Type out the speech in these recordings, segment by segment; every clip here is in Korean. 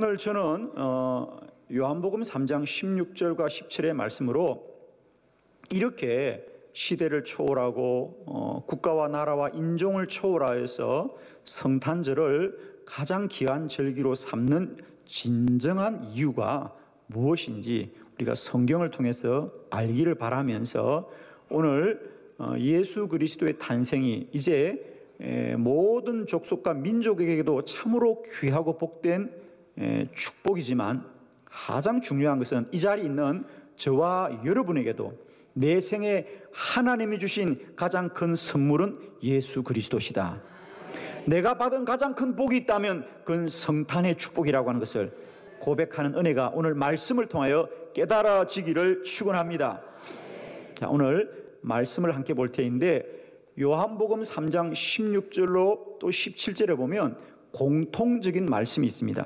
오늘 저는 요한복음 3장 16절과 17의 말씀으로 이렇게 시대를 초월하고 국가와 나라와 인종을 초월하여서 성탄절을 가장 귀한 절기로 삼는 진정한 이유가 무엇인지 우리가 성경을 통해서 알기를 바라면서 오늘 예수 그리스도의 탄생이 이제 모든 족속과 민족에게도 참으로 귀하고 복된 축복이지만 가장 중요한 것은 이 자리에 있는 저와 여러분에게도 내 생에 하나님이 주신 가장 큰 선물은 예수 그리스도시다. 내가 받은 가장 큰 복이 있다면 그건 성탄의 축복이라고 하는 것을 고백하는 은혜가 오늘 말씀을 통하여 깨달아지기를 축원합니다. 자, 오늘 말씀을 함께 볼 테인데 요한복음 3장 16절로 또 17절에 보면 공통적인 말씀이 있습니다.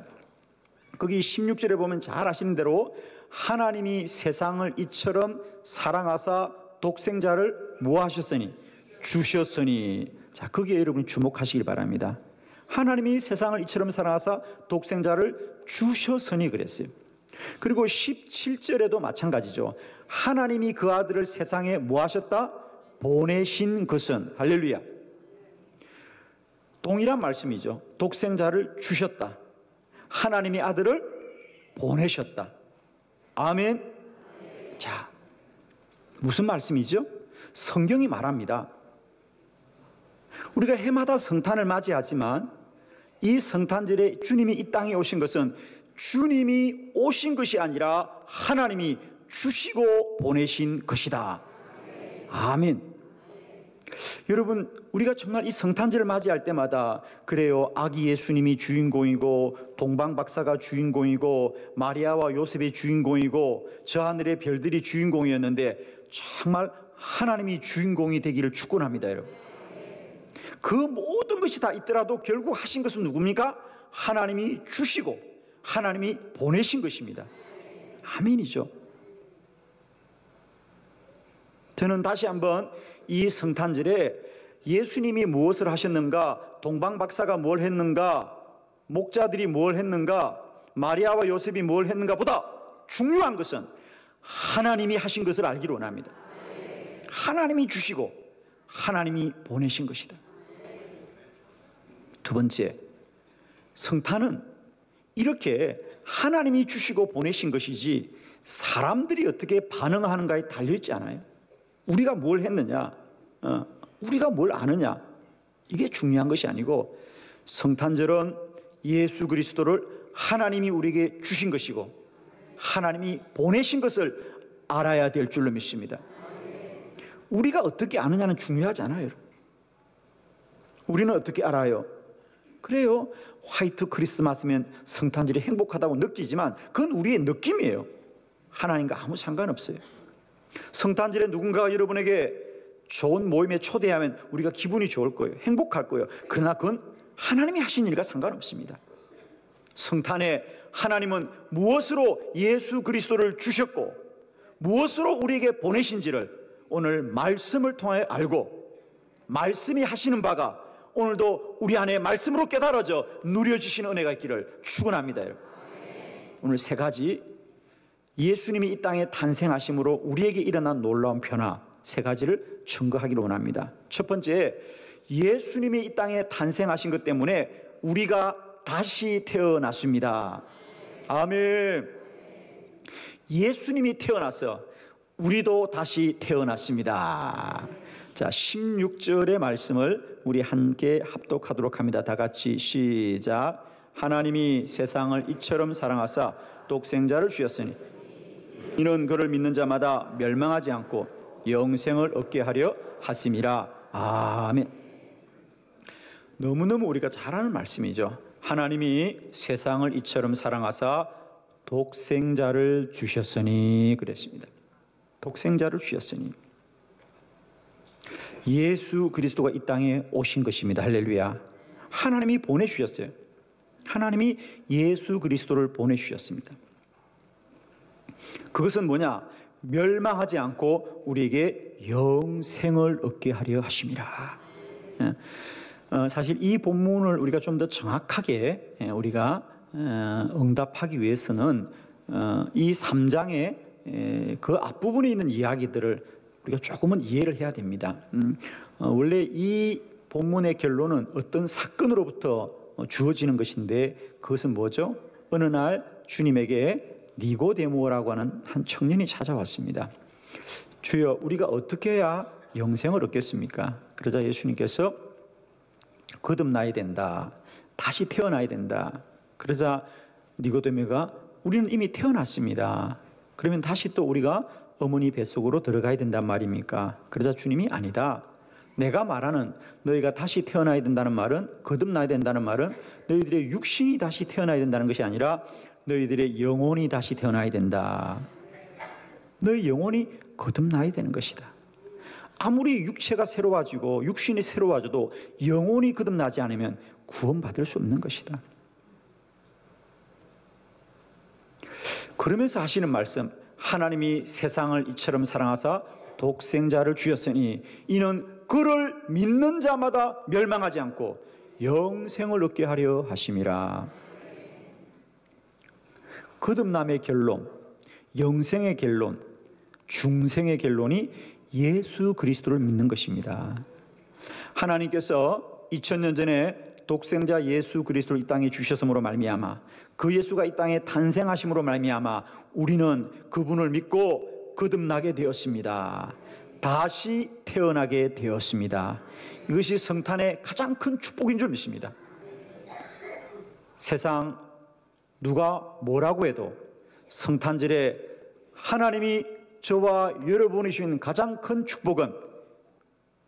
거기 16절에 보면 잘 아시는 대로 하나님이 세상을 이처럼 사랑하사 독생자를 뭐하셨으니? 주셨으니. 자, 거기에 여러분이 주목하시길 바랍니다. 하나님이 세상을 이처럼 사랑하사 독생자를 주셨으니 그랬어요. 그리고 17절에도 마찬가지죠. 하나님이 그 아들을 세상에 뭐하셨다? 보내신 것은, 할렐루야, 동일한 말씀이죠. 독생자를 주셨다. 하나님이 아들을 보내셨다. 아멘. 자, 무슨 말씀이죠? 성경이 말합니다. 우리가 해마다 성탄을 맞이하지만 이 성탄절에 주님이 이 땅에 오신 것은 주님이 오신 것이 아니라 하나님이 주시고 보내신 것이다. 아멘. 여러분, 우리가 정말 이 성탄절을 맞이할 때마다 그래요, 아기 예수님이 주인공이고 동방박사가 주인공이고 마리아와 요셉이 주인공이고 저 하늘의 별들이 주인공이었는데 정말 하나님이 주인공이 되기를 축원합니다. 여러분, 그 모든 것이 다 있더라도 결국 하신 것은 누굽니까? 하나님이 주시고 하나님이 보내신 것입니다. 아멘이죠. 저는 다시 한번 이 성탄절에 예수님이 무엇을 하셨는가, 동방박사가 뭘 했는가, 목자들이 뭘 했는가, 마리아와 요셉이 뭘 했는가 보다 중요한 것은 하나님이 하신 것을 알기를 원합니다. 하나님이 주시고 하나님이 보내신 것이다. 두 번째, 성탄은 이렇게 하나님이 주시고 보내신 것이지 사람들이 어떻게 반응하는가에 달려있지 않아요. 우리가 뭘 했느냐, 우리가 뭘 아느냐, 이게 중요한 것이 아니고 성탄절은 예수 그리스도를 하나님이 우리에게 주신 것이고 하나님이 보내신 것을 알아야 될 줄로 믿습니다. 우리가 어떻게 아느냐는 중요하지 않아요. 우리는 어떻게 알아요? 그래요, 화이트 크리스마스면 성탄절이 행복하다고 느끼지만 그건 우리의 느낌이에요. 하나님과 아무 상관없어요. 성탄절에 누군가가 여러분에게 좋은 모임에 초대하면 우리가 기분이 좋을 거예요. 행복할 거예요. 그러나 그건 하나님이 하신 일과 상관없습니다. 성탄에 하나님은 무엇으로 예수 그리스도를 주셨고 무엇으로 우리에게 보내신지를 오늘 말씀을 통해 알고 말씀이 하시는 바가 오늘도 우리 안에 말씀으로 깨달아져 누려지시는 은혜가 있기를 축원합니다. 여러분, 오늘 세 가지, 예수님이 이 땅에 탄생하심으로 우리에게 일어난 놀라운 변화 세 가지를 증거하기를 원합니다. 첫 번째, 예수님이 이 땅에 탄생하신 것 때문에 우리가 다시 태어났습니다. 아멘. 예수님이 태어나서 우리도 다시 태어났습니다. 자, 16절의 말씀을 우리 함께 합독하도록 합니다. 다 같이 시작. 하나님이 세상을 이처럼 사랑하사 독생자를 주셨으니 이는 그를 믿는 자마다 멸망하지 않고 영생을 얻게 하려 하심이라. 아멘. 너무너무 우리가 잘 아는 말씀이죠. 하나님이 세상을 이처럼 사랑하사 독생자를 주셨으니 그랬습니다. 독생자를 주셨으니 예수 그리스도가 이 땅에 오신 것입니다. 할렐루야. 하나님이 보내주셨어요. 하나님이 예수 그리스도를 보내주셨습니다. 그것은 뭐냐? 멸망하지 않고 우리에게 영생을 얻게 하려 하심이라. 사실 이 본문을 우리가 좀 더 정확하게 우리가 응답하기 위해서는 이 3장의 그 앞부분에 있는 이야기들을 우리가 조금은 이해를 해야 됩니다. 원래 이 본문의 결론은 어떤 사건으로부터 주어지는 것인데 그것은 뭐죠? 어느 날 주님에게 니고데모라고 하는 한 청년이 찾아왔습니다. 주여, 우리가 어떻게 해야 영생을 얻겠습니까? 그러자 예수님께서 거듭나야 된다, 다시 태어나야 된다. 그러자 니고데모가 우리는 이미 태어났습니다. 그러면 다시 또 우리가 어머니 뱃속으로 들어가야 된단 말입니까? 그러자 주님이 아니다. 내가 말하는 너희가 다시 태어나야 된다는 말은, 거듭나야 된다는 말은 너희들의 육신이 다시 태어나야 된다는 것이 아니라 너희들의 영혼이 다시 태어나야 된다. 너희 영혼이 거듭나야 되는 것이다. 아무리 육체가 새로워지고 육신이 새로워져도 영혼이 거듭나지 않으면 구원받을 수 없는 것이다. 그러면서 하시는 말씀, 하나님이 세상을 이처럼 사랑하사 독생자를 주셨으니 이는 그를 믿는 자마다 멸망하지 않고 영생을 얻게 하려 하심이라. 거듭남의 결론, 영생의 결론, 중생의 결론이 예수 그리스도를 믿는 것입니다. 하나님께서 2000년 전에 독생자 예수 그리스도를 이 땅에 주셨음으로 말미암아, 그 예수가 이 땅에 탄생하심으로 말미암아 우리는 그분을 믿고 거듭나게 되었습니다. 다시 태어나게 되었습니다. 이것이 성탄의 가장 큰 축복인 줄 믿습니다. 세상 누가 뭐라고 해도 성탄절에 하나님이 저와 여러분이 주신 가장 큰 축복은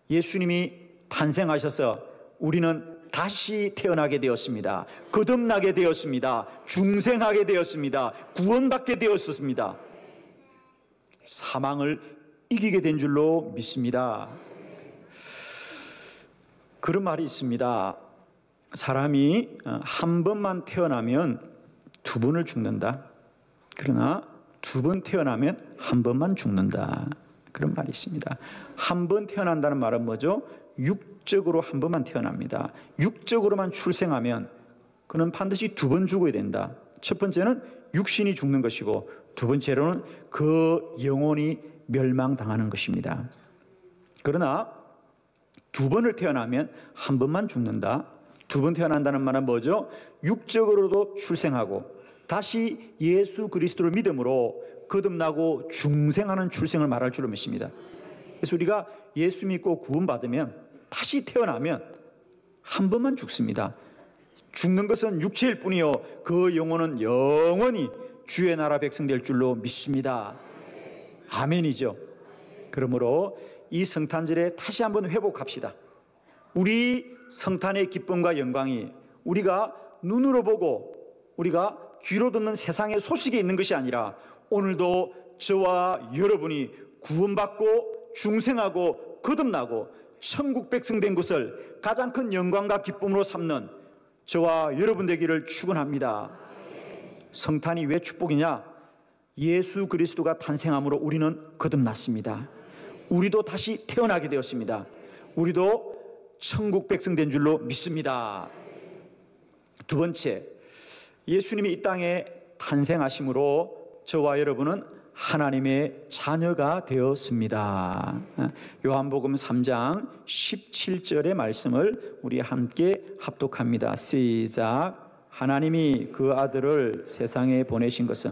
예수님이 탄생하셔서 우리는 다시 태어나게 되었습니다. 거듭나게 되었습니다. 중생하게 되었습니다. 구원받게 되었습니다. 사망을 이기게 된 줄로 믿습니다. 그런 말이 있습니다. 사람이 한 번만 태어나면 두 번을 죽는다. 그러나 두 번 태어나면 한 번만 죽는다. 그런 말이 있습니다. 한 번 태어난다는 말은 뭐죠? 육적으로 한 번만 태어납니다. 육적으로만 출생하면 그는 반드시 두 번 죽어야 된다. 첫 번째는 육신이 죽는 것이고 두 번째로는 그 영혼이 멸망당하는 것입니다. 그러나 두 번을 태어나면 한 번만 죽는다. 두 번 태어난다는 말은 뭐죠? 육적으로도 출생하고 다시 예수 그리스도를 믿음으로 거듭나고 중생하는 출생을 말할 줄로 믿습니다. 그래서 우리가 예수 믿고 구원받으면 다시 태어나면 한 번만 죽습니다. 죽는 것은 육체일 뿐이요 그 영혼은 영원히 주의 나라 백성 될 줄로 믿습니다. 아멘이죠. 그러므로 이 성탄절에 다시 한번 회복합시다. 우리 성탄의 기쁨과 영광이 우리가 눈으로 보고 우리가 귀로 듣는 세상의 소식에 있는 것이 아니라 오늘도 저와 여러분이 구원받고 중생하고 거듭나고 천국 백성 된 것을 가장 큰 영광과 기쁨으로 삼는 저와 여러분 되기를 축원합니다. 성탄이 왜 축복이냐? 예수 그리스도가 탄생함으로 우리는 거듭났습니다. 우리도 다시 태어나게 되었습니다. 우리도 천국 백성 된 줄로 믿습니다. 두 번째, 예수님이 이 땅에 탄생하심으로 저와 여러분은 하나님의 자녀가 되었습니다. 요한복음 3장 17절의 말씀을 우리 함께 합독합니다. 시작. 하나님이 그 아들을 세상에 보내신 것은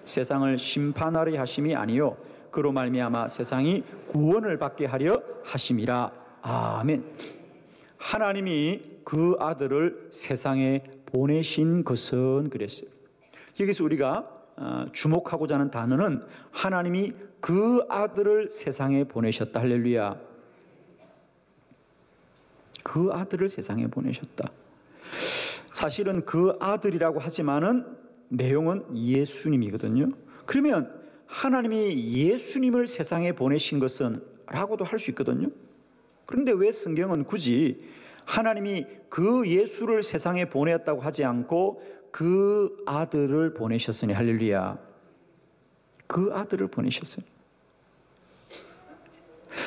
세상을 심판하려 하심이 아니요 그로 말미암아 세상이 구원을 받게 하려 하심이라. 아멘. 하나님이 그 아들을 세상에 보내신 것은 그랬어요. 여기서 우리가 주목하고자 하는 단어는 하나님이 그 아들을 세상에 보내셨다. 할렐루야. 그 아들을 세상에 보내셨다. 사실은 그 아들이라고 하지만은 내용은 예수님이거든요. 그러면 하나님이 예수님을 세상에 보내신 것은 라고도 할 수 있거든요. 그런데 왜 성경은 굳이 하나님이 그 예수를 세상에 보냈다고 하지 않고 그 아들을 보내셨으니 할렐루야. 그 아들을 보내셨어요.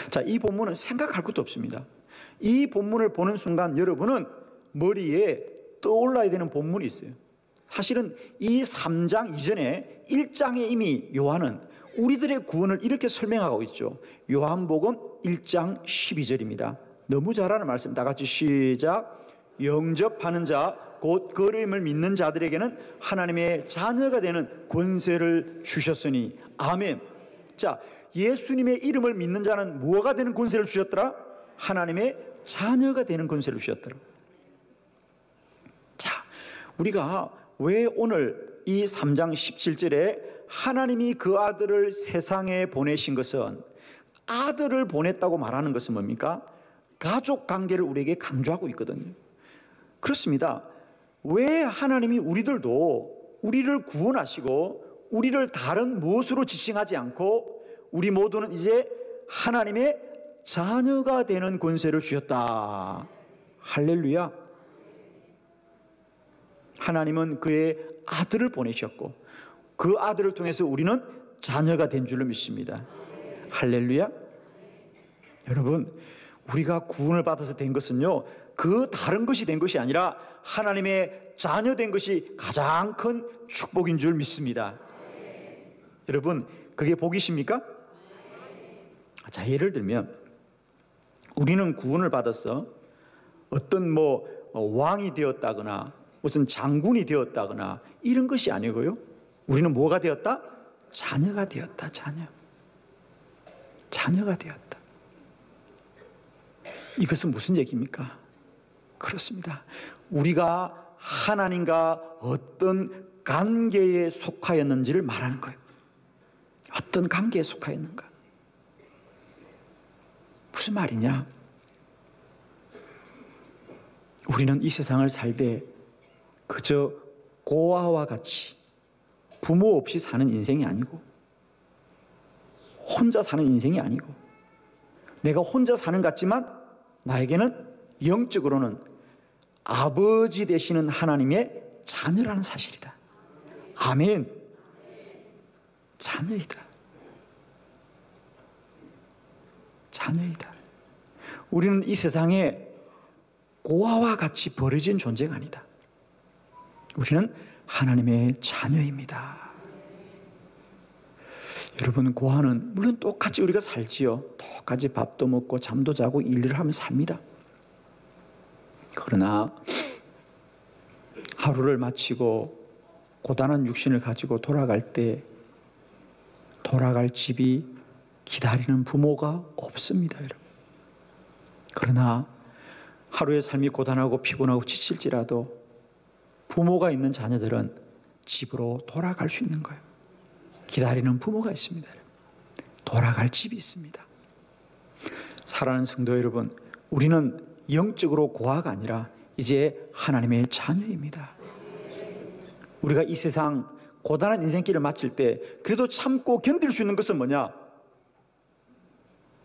자, 이 본문은 생각할 것도 없습니다. 이 본문을 보는 순간 여러분은 머리에 떠올라야 되는 본문이 있어요. 사실은 이 3장 이전에 1장에 이미 요한은 우리들의 구원을 이렇게 설명하고 있죠. 요한복음 1장 12절입니다. 너무 잘 아는 말씀, 다 같이 시작. 영접하는 자, 곧 그 이름을 믿는 자들에게는 하나님의 자녀가 되는 권세를 주셨으니 아멘. 자, 예수님의 이름을 믿는 자는 뭐가 되는 권세를 주셨더라? 하나님의 자녀가 되는 권세를 주셨더라. 자, 우리가 왜 오늘 이 3장 17절에 하나님이 그 아들을 세상에 보내신 것은, 아들을 보냈다고 말하는 것은 뭡니까? 가족 관계를 우리에게 강조하고 있거든요. 그렇습니다. 왜 하나님이 우리를 구원하시고 우리를 다른 무엇으로 지칭하지 않고 우리 모두는 이제 하나님의 자녀가 되는 권세를 주셨다. 할렐루야. 하나님은 그의 아들을 보내셨고 그 아들을 통해서 우리는 자녀가 된 줄로 믿습니다. 할렐루야. 여러분, 우리가 구원을 받아서 된 것은요, 그 다른 것이 된 것이 아니라 하나님의 자녀 된 것이 가장 큰 축복인 줄 믿습니다. 여러분, 그게 복이십니까? 자, 예를 들면 우리는 구원을 받아서 어떤 왕이 되었다거나 무슨 장군이 되었다거나 이런 것이 아니고요, 우리는 뭐가 되었다? 자녀가 되었다. 자녀가 되었다. 이것은 무슨 얘기입니까? 그렇습니다. 우리가 하나님과 어떤 관계에 속하였는지를 말하는 거예요. 어떤 관계에 속하였는가? 무슨 말이냐? 우리는 이 세상을 살되 그저 고아와 같이 부모 없이 사는 인생이 아니고, 혼자 사는 인생이 아니고, 내가 혼자 사는 것 같지만 나에게는 영적으로는 아버지 되시는 하나님의 자녀라는 사실이다. 아멘. 자녀이다. 우리는 이 세상에 고아와 같이 버려진 존재가 아니다. 우리는 하나님의 자녀입니다. 여러분, 고아는 물론 똑같이 우리가 살지요. 똑같이 밥도 먹고 잠도 자고 일을 하면 삽니다. 그러나 하루를 마치고 고단한 육신을 가지고 돌아갈 때 돌아갈 집이 기다리는 부모가 없습니다, 여러분. 그러나 하루의 삶이 고단하고 피곤하고 지칠지라도 부모가 있는 자녀들은 집으로 돌아갈 수 있는 거예요. 기다리는 부모가 있습니다. 돌아갈 집이 있습니다. 사랑하는 성도 여러분, 우리는 영적으로 고아가 아니라 이제 하나님의 자녀입니다. 우리가 이 세상 고단한 인생길을 마칠 때 그래도 참고 견딜 수 있는 것은 뭐냐?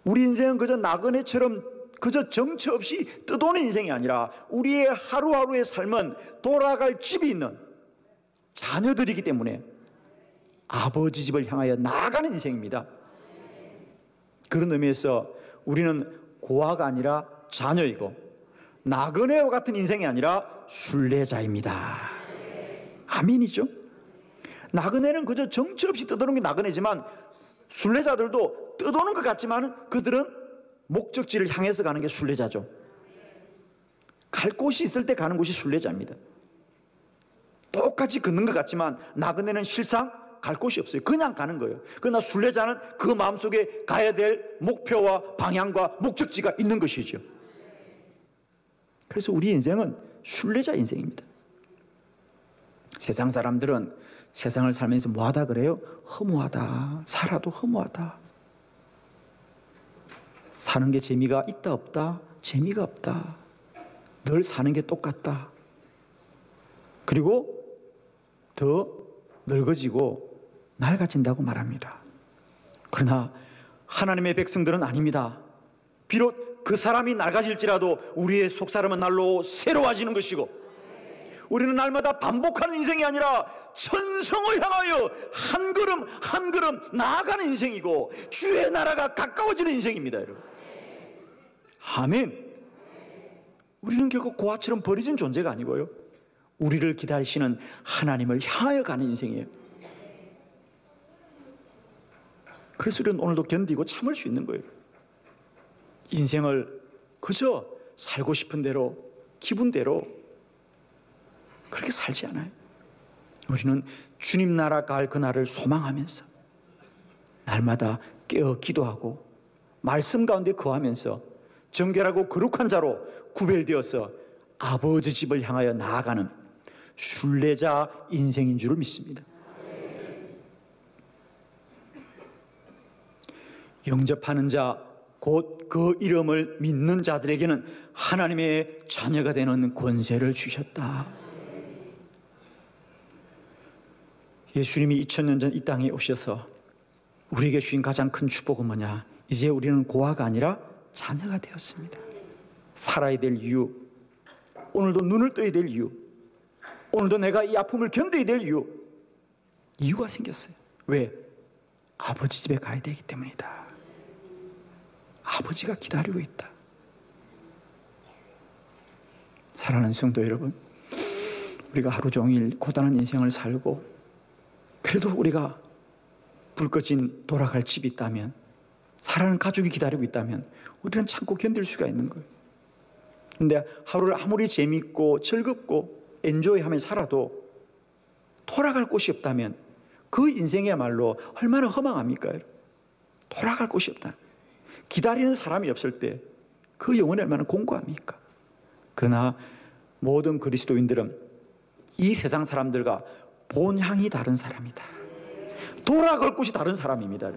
우리 인생은 그저 나그네처럼 그저 정처 없이 떠도는 인생이 아니라 우리의 하루하루의 삶은 돌아갈 집이 있는 자녀들이기 때문에 아버지 집을 향하여 나아가는 인생입니다. 그런 의미에서 우리는 고아가 아니라 자녀이고 나그네와 같은 인생이 아니라 순례자입니다. 아멘이죠? 나그네는 그저 정처 없이 떠도는 게 나그네지만 순례자들도 떠도는 것 같지만 그들은 목적지를 향해서 가는 게 순례자죠. 갈 곳이 있을 때 가는 곳이 순례자입니다. 똑같이 걷는 것 같지만 나그네는 실상 갈 곳이 없어요. 그냥 가는 거예요. 그러나 순례자는 그 마음속에 가야 될 목표와 방향과 목적지가 있는 것이죠. 그래서 우리 인생은 순례자 인생입니다. 세상 사람들은 세상을 살면서 뭐하다 그래요? 허무하다. 살아도 허무하다. 사는 게 재미가 있다 없다? 재미가 없다. 늘 사는 게 똑같다. 그리고 더 늙어지고 낡아진다고 말합니다. 그러나 하나님의 백성들은 아닙니다. 비록 그 사람이 낡아질지라도 우리의 속사람은 날로 새로워지는 것이고 우리는 날마다 반복하는 인생이 아니라 천성을 향하여 한 걸음 한 걸음 나아가는 인생이고 주의 나라가 가까워지는 인생입니다, 여러분. 아멘. 우리는 결국 고아처럼 버려진 존재가 아니고요, 우리를 기다리시는 하나님을 향하여 가는 인생이에요. 그래서 우리는 오늘도 견디고 참을 수 있는 거예요. 인생을 그저 살고 싶은 대로, 기분대로 그렇게 살지 않아요. 우리는 주님 나라 갈 그날을 소망하면서 날마다 깨어 기도하고 말씀 가운데 거하면서 정결하고 거룩한 자로 구별되어서 아버지 집을 향하여 나아가는 순례자 인생인 줄을 믿습니다. 영접하는 자, 곧 그 이름을 믿는 자들에게는 하나님의 자녀가 되는 권세를 주셨다. 예수님이 2000년 전 이 땅에 오셔서 우리에게 주신 가장 큰 축복은 뭐냐? 이제 우리는 고아가 아니라 자녀가 되었습니다. 살아야 될 이유, 오늘도 눈을 떠야 될 이유, 오늘도 내가 이 아픔을 견뎌야 될 이유가 생겼어요. 왜? 아버지 집에 가야 되기 때문이다. 아버지가 기다리고 있다. 사랑하는 성도 여러분, 우리가 하루 종일 고단한 인생을 살고 그래도 우리가 불 꺼진 돌아갈 집이 있다면, 사랑하는 가족이 기다리고 있다면 우리는 참고 견딜 수가 있는 거예요. 그런데 하루를 아무리 재밌고 즐겁고 엔조이하며 살아도 돌아갈 곳이 없다면 그 인생이야말로 얼마나 허망합니까? 돌아갈 곳이 없다. 기다리는 사람이 없을 때 그 영혼이 얼마나 공고합니까? 그러나 모든 그리스도인들은 이 세상 사람들과 본향이 다른 사람이다. 돌아갈 곳이 다른 사람입니다.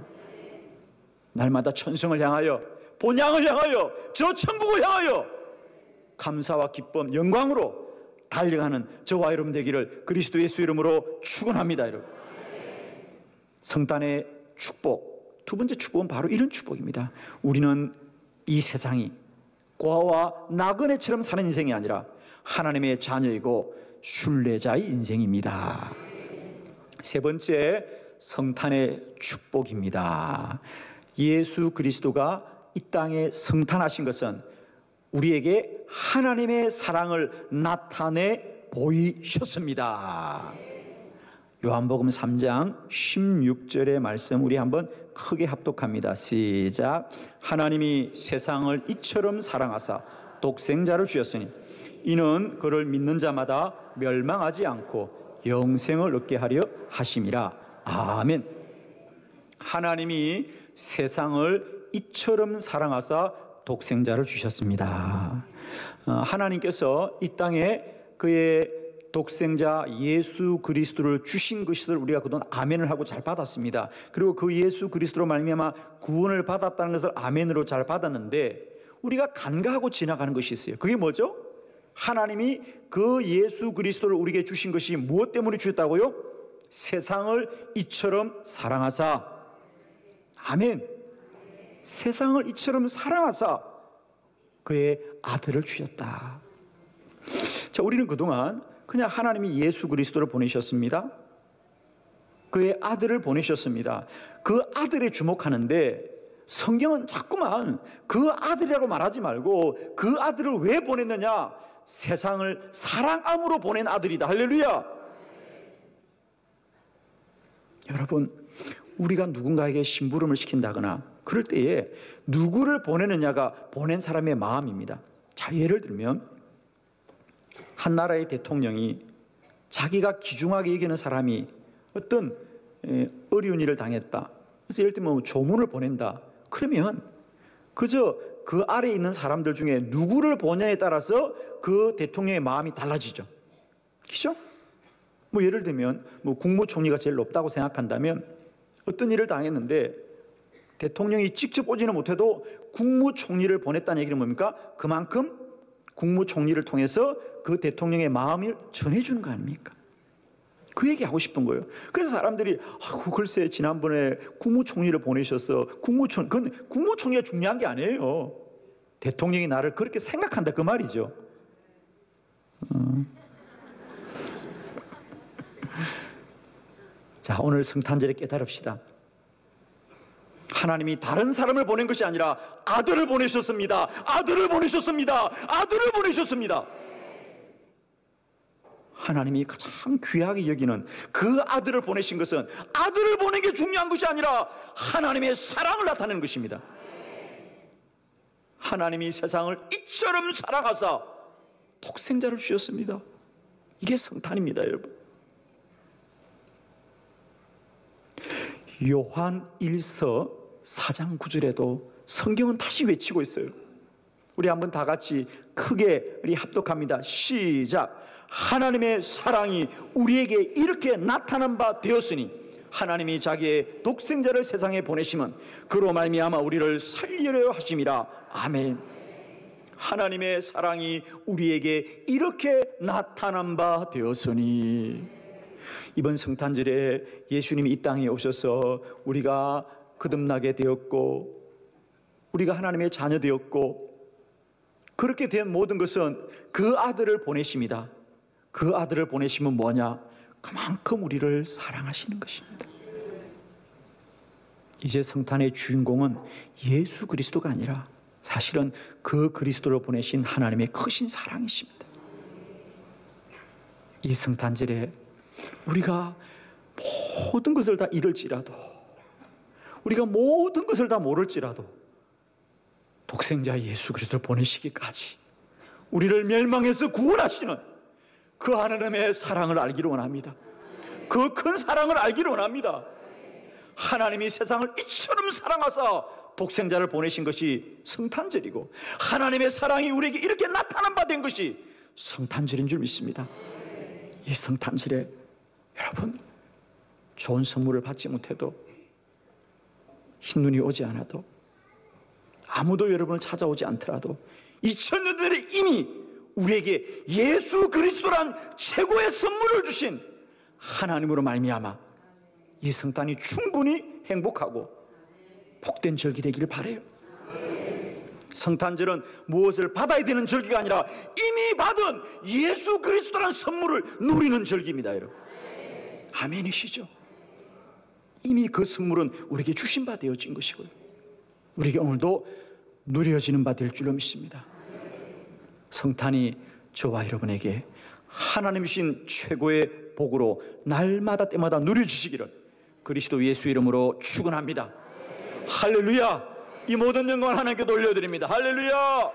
날마다 천성을 향하여, 본향을 향하여, 저 천국을 향하여 감사와 기쁨, 영광으로 달려가는 저와 여러분 되기를 그리스도 예수 이름으로 축원합니다. 여러분, 성탄의 축복, 두 번째 축복은 바로 이런 축복입니다. 우리는 이 세상이 고아와 나그네처럼 사는 인생이 아니라 하나님의 자녀이고 순례자의 인생입니다. 세 번째, 성탄의 축복입니다. 예수 그리스도가 이 땅에 성탄하신 것은 우리에게 하나님의 사랑을 나타내 보이셨습니다. 요한복음 3장 16절의 말씀 우리 한번 크게 합독합니다. 시작. 하나님이 세상을 이처럼 사랑하사 독생자를 주셨으니 이는 그를 믿는 자마다 멸망하지 않고 영생을 얻게 하려 하심이라. 아멘. 하나님이 세상을 이처럼 사랑하사 독생자를 주셨습니다. 하나님께서 이 땅에 그의 독생자 예수 그리스도를 주신 것을 우리가 그동안 아멘을 하고 잘 받았습니다. 그리고 그 예수 그리스도로 말미암아 구원을 받았다는 것을 아멘으로 잘 받았는데 우리가 간과하고 지나가는 것이 있어요. 그게 뭐죠? 하나님이 그 예수 그리스도를 우리에게 주신 것이 무엇 때문에 주셨다고요? 세상을 이처럼 사랑하사. 아멘. 세상을 이처럼 사랑하사 그의 아들을 주셨다. 자, 우리는 그동안 그냥 하나님이 예수 그리스도를 보내셨습니다. 그의 아들을 보내셨습니다. 그 아들에 주목하는데 성경은 자꾸만 그 아들이라고 말하지 말고 그 아들을 왜 보냈느냐? 세상을 사랑함으로 보낸 아들이다. 할렐루야. 여러분, 우리가 누군가에게 심부름을 시킨다거나 그럴 때에 누구를 보내느냐가 보낸 사람의 마음입니다. 자, 예를 들면 한 나라의 대통령이 자기가 귀중하게 여기는 사람이 어떤 어려운 일을 당했다. 그래서 예를 들면 조문을 보낸다. 그러면 그저 그 아래에 있는 사람들 중에 누구를 보냐에 따라서 그 대통령의 마음이 달라지죠. 그렇죠? 뭐 예를 들면 뭐 국무총리가 제일 높다고 생각한다면 어떤 일을 당했는데 대통령이 직접 오지는 못해도 국무총리를 보냈다는 얘기는 뭡니까? 그만큼 국무총리를 통해서 그 대통령의 마음을 전해주는 거 아닙니까? 그 얘기 하고 싶은 거예요. 그래서 사람들이 글쎄 지난번에 국무총리를 보내셔서 그건 국무총리가 중요한 게 아니에요. 대통령이 나를 그렇게 생각한다 그 말이죠. 자, 오늘 성탄절에 깨달읍시다. 하나님이 다른 사람을 보낸 것이 아니라 아들을 보내셨습니다. 아들을 보내셨습니다. 아들을 보내셨습니다. 하나님이 가장 귀하게 여기는 그 아들을 보내신 것은 아들을 보낸 게 중요한 것이 아니라 하나님의 사랑을 나타내는 것입니다. 하나님이 세상을 이처럼 사랑하사 독생자를 주셨습니다. 이게 성탄입니다, 여러분. 요한 1서 4장 9절에도 성경은 다시 외치고 있어요. 우리 한번 다 같이 크게 우리 합독합니다. 시작. 하나님의 사랑이 우리에게 이렇게 나타난 바 되었으니 하나님이 자기의 독생자를 세상에 보내심은 그로 말미암아 우리를 살리려 하심이라. 아멘. 하나님의 사랑이 우리에게 이렇게 나타난 바 되었으니, 이번 성탄절에 예수님이 이 땅에 오셔서 우리가 거듭나게 되었고 우리가 하나님의 자녀 되었고 그렇게 된 모든 것은 그 아들을 보내심이다. 그 아들을 보내심은 뭐냐? 그만큼 우리를 사랑하시는 것입니다. 이제 성탄의 주인공은 예수 그리스도가 아니라 사실은 그 그리스도를 보내신 하나님의 크신 사랑이십니다. 이 성탄절에 우리가 모든 것을 다 잃을지라도, 우리가 모든 것을 다 모를지라도 독생자 예수 그리스도를 보내시기까지 우리를 멸망해서 구원하시는 그 하나님의 사랑을 알기를 원합니다. 그 큰 사랑을 알기를 원합니다. 하나님이 세상을 이처럼 사랑하사 독생자를 보내신 것이 성탄절이고 하나님의 사랑이 우리에게 이렇게 나타난 바 된 것이 성탄절인 줄 믿습니다. 이 성탄절에 여러분, 좋은 선물을 받지 못해도, 흰눈이 오지 않아도, 아무도 여러분을 찾아오지 않더라도 2000년 전에 이미 우리에게 예수 그리스도란 최고의 선물을 주신 하나님으로 말미암아 이 성탄이 충분히 행복하고 복된 절기 되기를 바라요. 성탄절은 무엇을 받아야 되는 절기가 아니라 이미 받은 예수 그리스도란 선물을 누리는 절기입니다, 여러분. 아멘이시죠? 이미 그 선물은 우리에게 주신 바 되어진 것이고요, 우리에게 오늘도 누려지는 바 될 줄로 믿습니다. 성탄이 저와 여러분에게 하나님이신 최고의 복으로 날마다 때마다 누려지시기를 그리스도 예수 이름으로 축원합니다. 할렐루야. 이 모든 영광을 하나님께 돌려드립니다. 할렐루야.